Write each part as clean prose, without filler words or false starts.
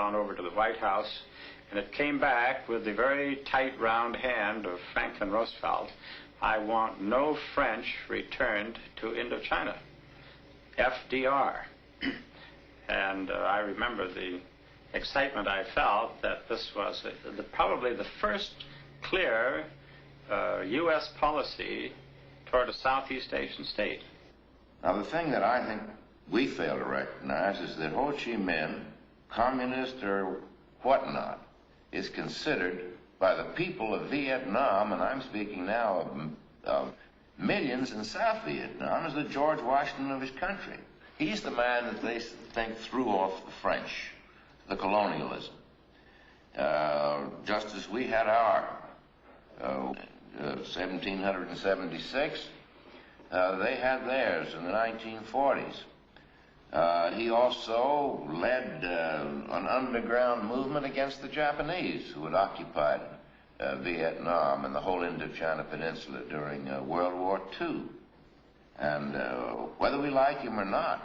on over to the White House, and it came back with the very tight, round hand of Franklin Roosevelt. I want no French returned to Indo China. FDR. And I remember the excitement I felt that this was probably the first clear U.S. policy toward a Southeast Asian state. Now, the thing that I think we fail to recognize is that Ho Chi Minh, communist or whatnot, is considered by the people of Vietnam, and I'm speaking now of millions in South Vietnam, as the George Washington of his country. He's the man that they think threw off the French, the colonialism. Just as we had our 1776, they had theirs in the 1940s. He also led an underground movement against the Japanese who had occupied Vietnam and the whole Indo China Peninsula during World War II. And whether we like him or not,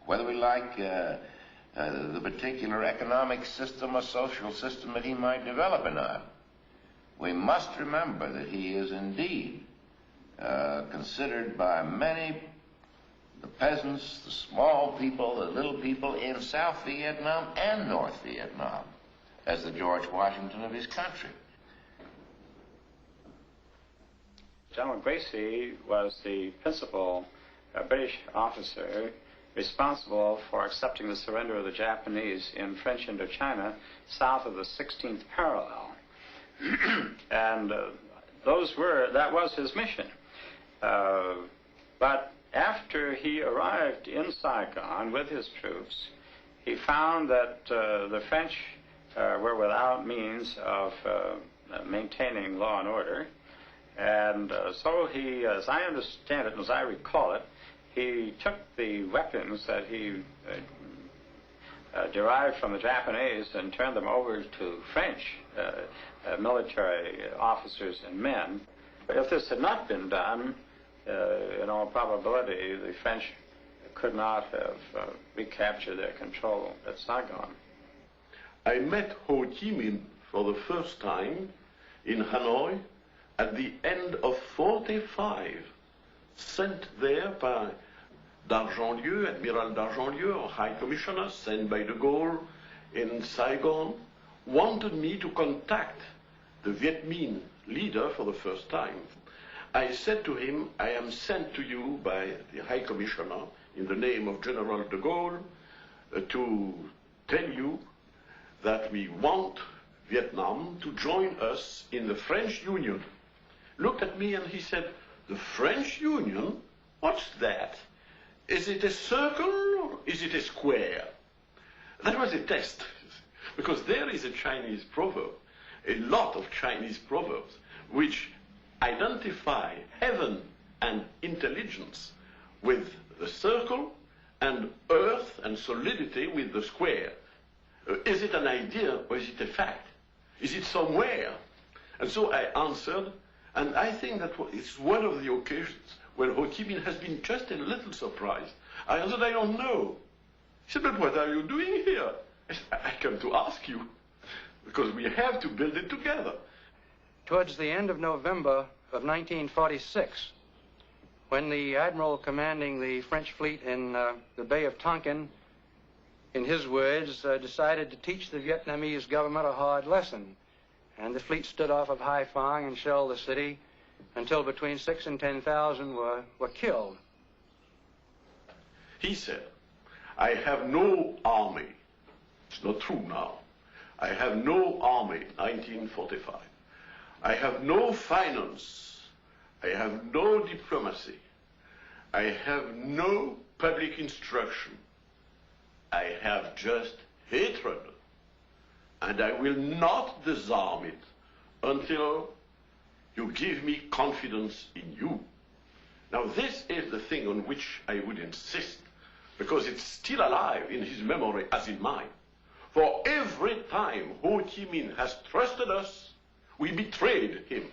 whether we like the particular economic system or social system that he might develop or not, we must remember that he is indeed considered by many, the peasants, the small people, the little people in South Vietnam and North Vietnam, as the George Washington of his country. General Gracie was the principal British officer responsible for accepting the surrender of the Japanese in French Indochina south of the 16th parallel. And that was his mission. But after he arrived in Saigon with his troops, he found that the French were without means of maintaining law and order. And so he, as I understand it, and as I recall it, he took the weapons that he derived from the Japanese and turned them over to French military officers and men. If this had not been done, in all probability, the French could not have recaptured their control at Saigon. I met Ho Chi Minh for the first time in Hanoi at the end of 45, sent there by d'Argentlieu, Admiral d'Argentlieu, or High Commissioner, sent by de Gaulle in Saigon, wanted me to contact the Viet Minh leader for the first time. I said to him, I am sent to you by the High Commissioner in the name of General de Gaulle to tell you that we want Vietnam to join us in the French Union. Looked at me and he said, the French Union? What's that? Is it a circle or is it a square? That was a test, because there is a Chinese proverb, a lot of Chinese proverbs, which identify heaven and intelligence with the circle and earth and solidity with the square. Is it an idea or is it a fact? Is it somewhere? And so I answered, and I think that it's one of the occasions when Ho Chi Minh has been just a little surprised. I answered, I don't know. He said, but what are you doing here? I said, I come to ask you, because we have to build it together. Towards the end of November of 1946, when the admiral commanding the French fleet in the Bay of Tonkin, in his words, decided to teach the Vietnamese government a hard lesson, and the fleet stood off of Hai Phong and shelled the city until between 6,000 and 10,000 were killed. He said, I have no army. It's not true now. I have no army, 1945. I have no finance. I have no diplomacy. I have no public instruction. I have just hatred. And I will not disarm it until you give me confidence in you. Now, this is the thing on which I would insist, because it's still alive in his memory as in mine. For every time Ho Chi Minh has trusted us, we betrayed him.